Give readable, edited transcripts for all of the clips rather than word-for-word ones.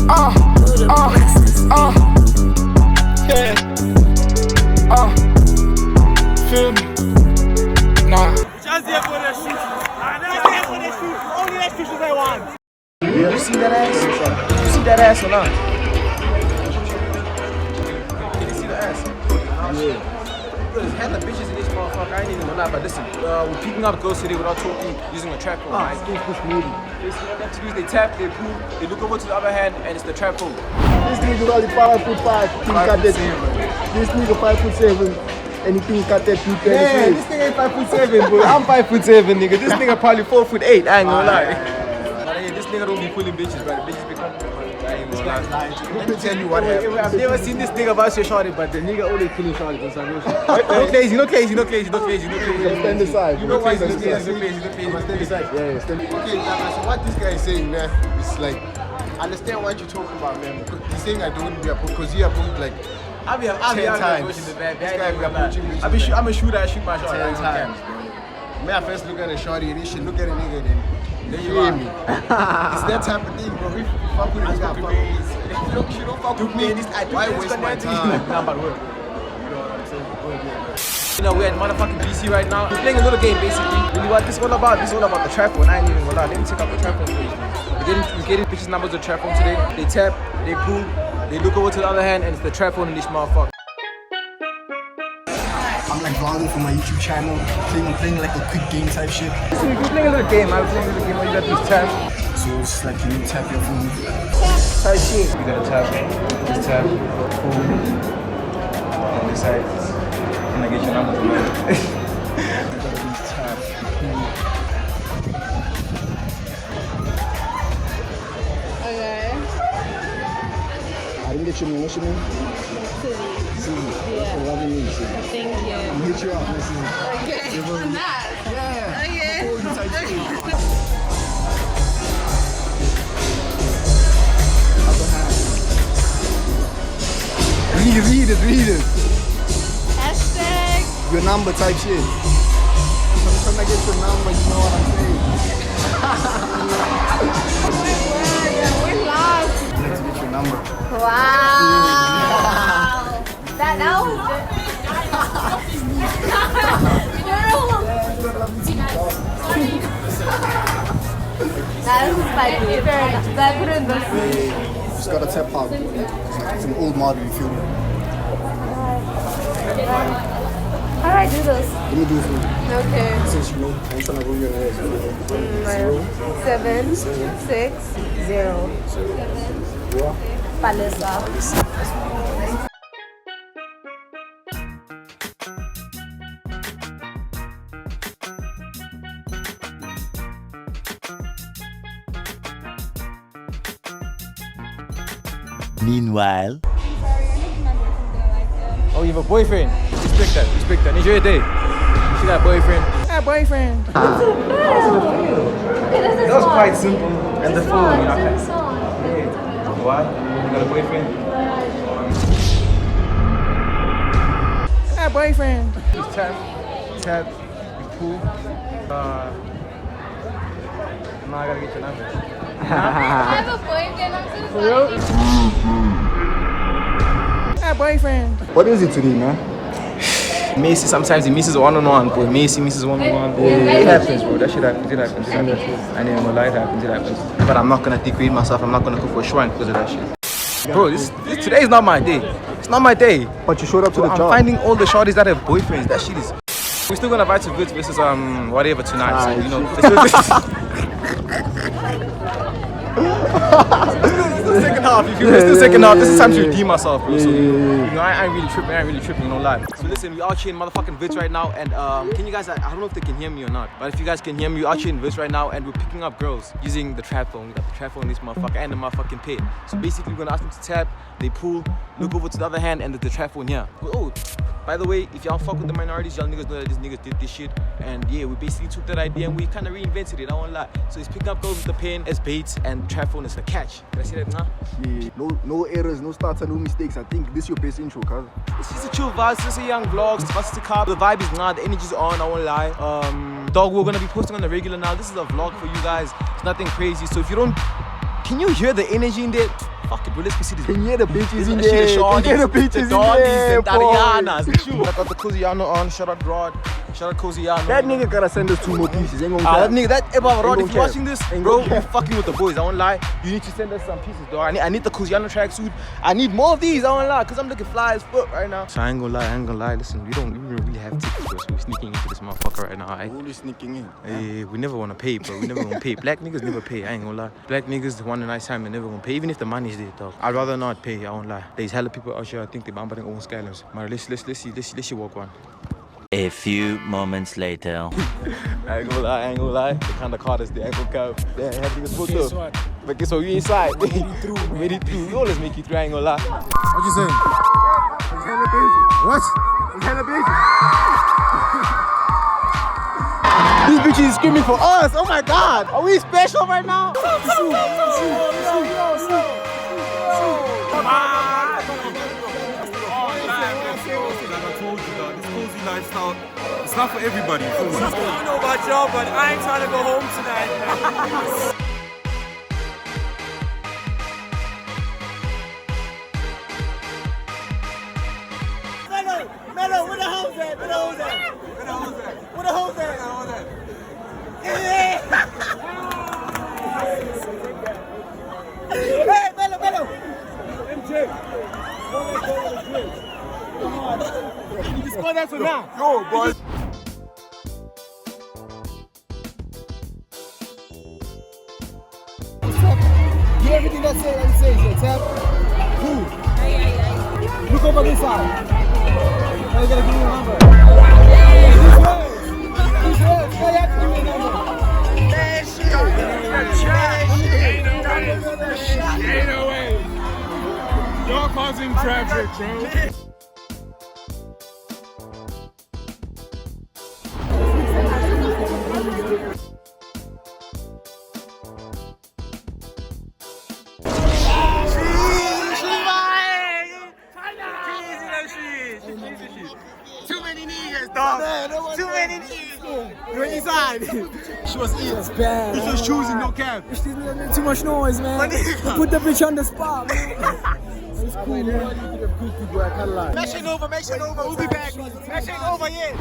Yeah. Feel me? Nah. Just here for the shoot. Just here for the shoot. Only excuses I want. You see that ass? You see that ass or not? Can you see the ass? Yeah. There's hella bitches in this motherfucker. I ain't even gonna lie, but listen, we're picking up girls today without talking, using a trap phone. Right? Basically, what they have to do is they tap, they pull, they look over to the other hand, and it's the trap phone. This nigga only 5'5". This nigga 5'7", and he think got that deep. Yeah, this nigga ain't 5'7", bro. I'm 5'7", nigga. This nigga probably 4'8". I ain't gonna lie. But yeah, this nigga don't be pulling bitches, but the bitches become. I ain't gonna lie. Let me tell you what happened. I've never seen this nigga verse your shorty, but the nigga always pulling shorty. No crazy. Stand aside. You know why he's crazy. Yeah, stand. Okay, so what this guy is saying, man, is like, I understand what you're talking about, man. He's saying I don't be approached because he approached like I'll be 10 times. This guy be approaching bitches. I'm a shooter, I shoot my shot 10 times. Man, I first look at a shorty and he should look at a nigga then. There You you hear are. me? It's that type of thing, bro. If you fuck with this guy, fuck with this. If you don't fuck with me, why waste my time? You know, we're at motherfucking BC right now. We're playing a little game basically. Really what this all about? This all about the trap phone. I ain't even gonna lie. Let me take out the trap phone page. We're getting bitches numbers of trap phone today. They tap, they pull, they look over to the other hand, and it's the trap phone in this motherfucker. I'm like vlogging for my YouTube channel, playing like a quick game type shit. So we're playing a little game. I'm playing a little game where you got these taps. So it's like you tap your phone. Type shit. You gotta tap, just tap, pull, on this side. And I get your numbers, man. Okay. I didn't get your name. What's your name? Susie. Yeah. For loving me, Susie. Thank you. I'm gonna hit you up, Susie. Okay. On that. Yeah. Okay. Oh, you type shit. Upper hand. Read it. Hashtag. Your number type shit. I'm trying to get your number, you know what I'm saying? We're lost. I'd like to get your number. Wow. That was good. That was spicy. That couldn't be. Just gotta tap hard. It's an old model, you feel me? How do I do this? Let me do it for you. Okay. Since you know, I'm trying to roll your ass. 7, 6, 0. Palesa. Meanwhile. Oh, you have a boyfriend? Respect that. Enjoy your day. She got a boyfriend. Boyfriend. That was quite simple. And the phone, you know. What? You got a boyfriend? Boyfriend. Just tap, you pull. Now I gotta get your number. I have a boyfriend. I'm so sorry. Boyfriend. What is it today, man? Macy, sometimes he misses one-on-one, boy. Macy misses one-on-one, boy. It happens, bro. That shit happens. It happens. I never gonna lie, it happens. But I'm not gonna degrade myself. I'm not gonna go for a shrine because of that shit. Bro, today is not my day. It's not my day. But you showed up to the I'm job. finding all the shorties that have boyfriends. That shit is. We're still gonna fight to Vits versus whatever tonight. So, you know. Second half, if you missed the second half, this is time to redeem myself, bro. So, you know, I ain't really tripping, you know, lie. So listen, we out here in motherfucking Vits right now, and can you guys, I don't know if they can hear me or not, but if you guys can hear me, we're out here in Vits right now, and we're picking up girls using the trap phone. We got the trap phone in this motherfucker and the motherfucking pay. So basically, we're gonna ask them to tap, they pull, look over to the other hand, and the trap phone here. Oh, by the way, if y'all fuck with the minorities, y'all niggas know that these niggas did this shit. And yeah, we basically took that idea and we kind of reinvented it, I won't lie. So it's picking up girls with the pen as baits and trap phone is the catch. Did I see that now? Yeah, no errors, no starts, no mistakes. I think this is your best intro, cuz. It's just a chill vibe, it's just a young vlog, it's varsity car. The vibe is not, the energy's on, I won't lie. Dog, we're gonna be posting on the regular now. This is a vlog for you guys. It's nothing crazy. So if you don't, can you hear the energy in there? Fuck it, bro. Let's go see this. Can you hear the bitches in Let's see there? the Can you Shawnees, hear the bitches in the Dollies, there, and boy? Arianas. And shoot. I got the Coziano on. Shout out Rod. Shout out Coziano. That nigga gotta send us 2 more pieces. Ain't gonna That cap. nigga, that Rod, if gonna you're watching cap. this, Ain't bro, gonna you're cap. fucking with the boys. I won't lie. You need to send us some pieces, though. I need the Coziano tracksuit. I need more of these. I won't lie, cause I'm looking fly as fuck right now. So I ain't gonna lie. Listen, we don't really have tickets, bro. So we're sneaking into this motherfucker right now. Alright? Always sneaking in. Hey, we never wanna pay, bro. We never gonna pay. Black niggas never pay. I ain't gonna lie. Black niggas want a nice time. They never gonna pay, even if the money's there, dog. I'd rather not pay. I won't lie. There's hella people out here. I think they're bumping own skylines. Man, let's see walk one. A few moments later. I ain't gonna lie. The kind of car that's the ankle cap. Yeah, I have to get photo. What? But guess what? You inside. Made it through. We always make it through. I ain't gonna lie. What you saying? It's hella busy. What? It's hella busy. These bitches is screaming for us. Oh my god. Are we special right now? Lifestyle, it's not for everybody. I don't know about y'all, but I ain't trying to go home tonight, man. Mello, where the hoes at? Where the hoes at? Where the hoes at? Yeah. Hey, Mello. MJ. You can score that one now. Yo, boy. Do everything that says. Yeah, tap. Cool. Look over this side. Now you gotta give me a number. This way. Now you have to give me a number. Ain't no way. Y'all causing traffic, bro. Too many niggas, dog. Too many niggas. You're inside. She was eating. It's bad. It's just choosing, no cap. She didn't make too much noise, man. Put the bitch on the spot, man. It's cool, man. That shit over. We'll be back. That shit over, yeah.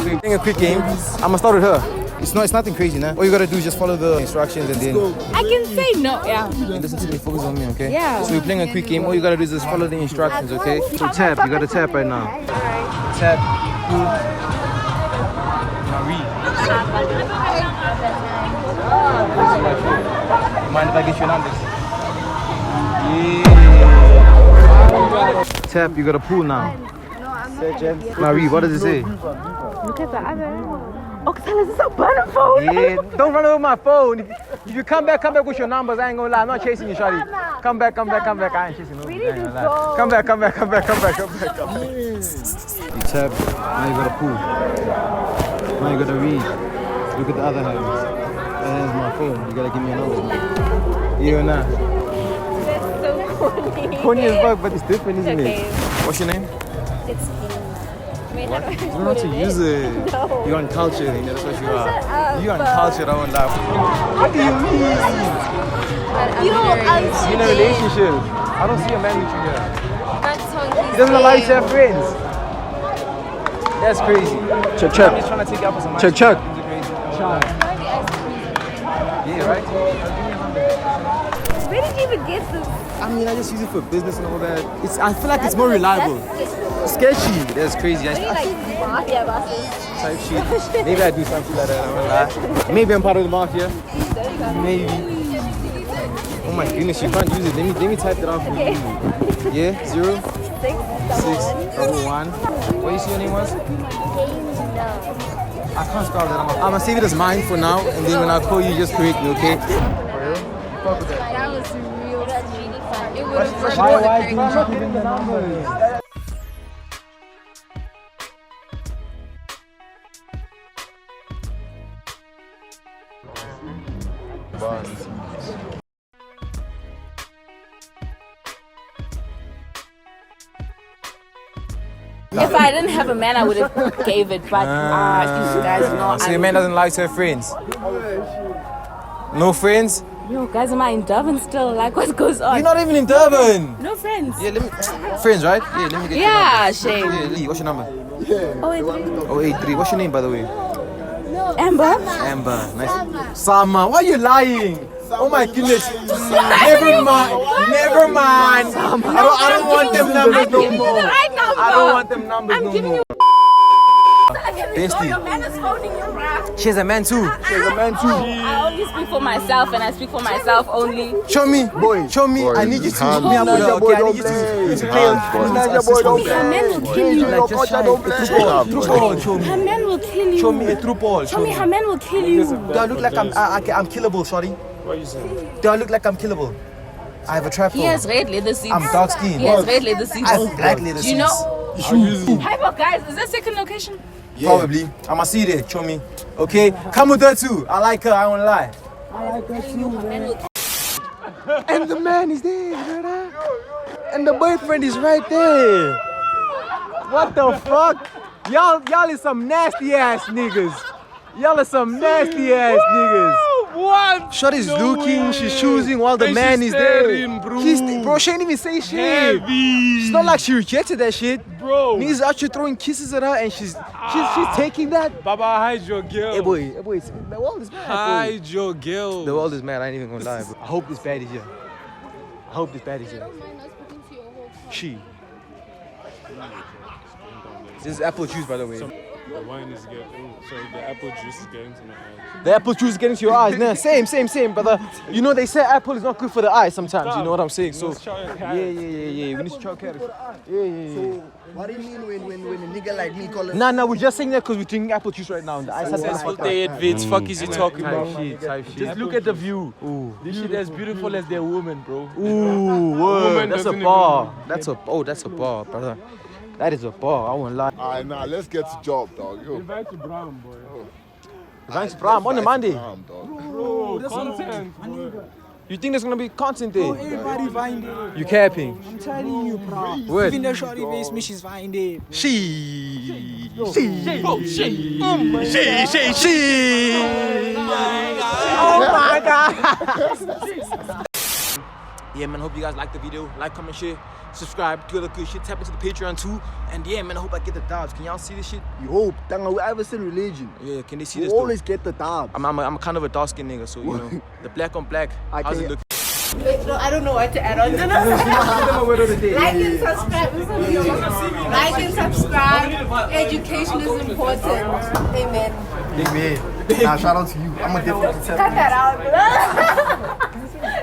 We're playing a quick game. I'ma start with her. It's nothing crazy, nah. All you gotta do is just follow the instructions and then I can say no, yeah. listen to me, focus on me, okay? Yeah. So we're playing a quick game. All you gotta do is just follow the instructions, okay? So tap, you gotta tap right now. Tap. Now read. Mind if I get your numbers? Yeah. Tap, you gotta pull now. Now read, what does it say? Look at the other. Oh, tell us it's a button phone. Yeah, don't run over my phone. If you come back with your numbers, I ain't gonna lie. I'm not chasing you, shawty. Come back. I ain't chasing you. I ain't gonna lie. Come back. You tap, now you gotta pull. Now you gotta read. Look at the other hand. That hand's my phone. You gotta give me a number. Yeah or nah? That's so corny. Corny as fuck, but it's different, isn't Okay. it? What's your name? It's Wait, What? You don't know how to use it. No. You're uncultured, you know, that's what you Shut are. up. You're uncultured, I won't laugh. What do you mean? You're in a relationship. I don't see a man with you here. He doesn't allow you to have friends. That's crazy. Check. I'm just trying to take you out for some ice Check. cream. Things are crazy. Yeah, right? Where did you even get this? I mean, I just use it for business and all that. I feel like it's more reliable. Sketchy. That's crazy. What do you like mafia bosses? Type shit. Maybe I do something like that. I won't lie. Maybe I'm part of the mafia. Maybe. Oh my goodness, you can't use it. Let me type it out for Okay. you. Yeah, 0 6 1. What you see your name was? I can't spell that. I'm gonna save it as mine for now, and then when I call you, just correct me, okay? That was real. That's really fun. It would have Why didn't you give him the numbers? If I didn't have a man, I would have gave it. But you guys know. So your man doesn't like to have friends? No friends? Yo, guys, am I in Durban still? Like, what goes on? You're not even in Durban. No friends. Yeah, let me. Friends, right? Yeah, let me get your Yeah, number. shame. Yeah, Lee, what's your number? Oh, it's 083. What's your name, by the way? Amber. Amber. Nice. Sama. Why are you lying? Oh my goodness. Never mind. Never mind. I don't want them numbers no more. I don't want them numbers no more. Bestie. Your man is phoning you, bruh. She has a man too. I only speak for myself and I speak for myself only. Show me, boy. Show me. I need you to hook me up with her. Okay, I need you to play on. Her man will kill you. Like just try. Through ball. Show me. Her man will kill you. Show me a through ball. Show me her man will kill you. Do I look like I'm killable, shorty? What are you saying? Do I look like I'm killable? I have a trap He has red leather seats. I'm dark skinned. He has red leather seats. I have black leather Do you seats. know? Hyper guys, is that second location? Probably. I'ma see there. Show me. Okay? Come with her too. I like her. I won't lie. And the man is there, brother. And the boyfriend is right there. What the fuck? Y'all is some nasty ass niggas. Y'all are some nasty ass niggas. What? Shorty's looking, she's choosing while the And man she's is there. staring, bro. Bro, she ain't even say shit. Heavy. It's not like she rejected that shit. Bro. Niggas actually throwing kisses at her and she's taking that. Baba, hide your girl. Hey boy, the world is mad. Boy. Hide your girl. The world is mad, I ain't even gonna lie. Bro. I hope this bad is here. I hope this bad is here. She. This is apple juice, by the way. The wine is getting. Sorry, the apple juice is getting to my eyes. The apple juice is getting to your eyes. Nah, same, brother. You know they say apple is not good for the eyes sometimes. You know what I'm saying? So yeah. We need to chow carrots. Yeah. What do you mean when a nigga like me call it? Nah, we're just saying that because we're drinking apple juice right now. And the ice has Successful day at Vits. Fuck is you talking about? type shit. Just look at the view. This shit as beautiful as their woman, bro. Ooh, word. That's a doesn't bar. That's a bar, brother. That is a bar. I won't lie. Alright, nah, let's get to job, dog. Yo. Invite to Brown, boy. Thanks, Bram. On the Monday. Damn, dog. Bro, content, boy. You think there's gonna be content there? Everybody find it. You capping? I'm telling you, bro. Word. Even the shorty face me, she's find it. She. Oh my god. Yeah, man, hope you guys liked the video. Like, comment, share, subscribe, do other good shit. Tap into the Patreon too. And yeah, man, I hope I get the dubs. Can y'all see this shit? You hope. Tanga, we Iverson religion. Yeah, can they see You this though? always get the dubs. I'm kind of a dark skinned nigga, so you know, the black on black. How's it look? Wait, no, I don't know what to add on. Like and subscribe. Like and subscribe. Education is important. Amen. Big man. Nah, shout out to you. I'm a different. Cut that out, bro.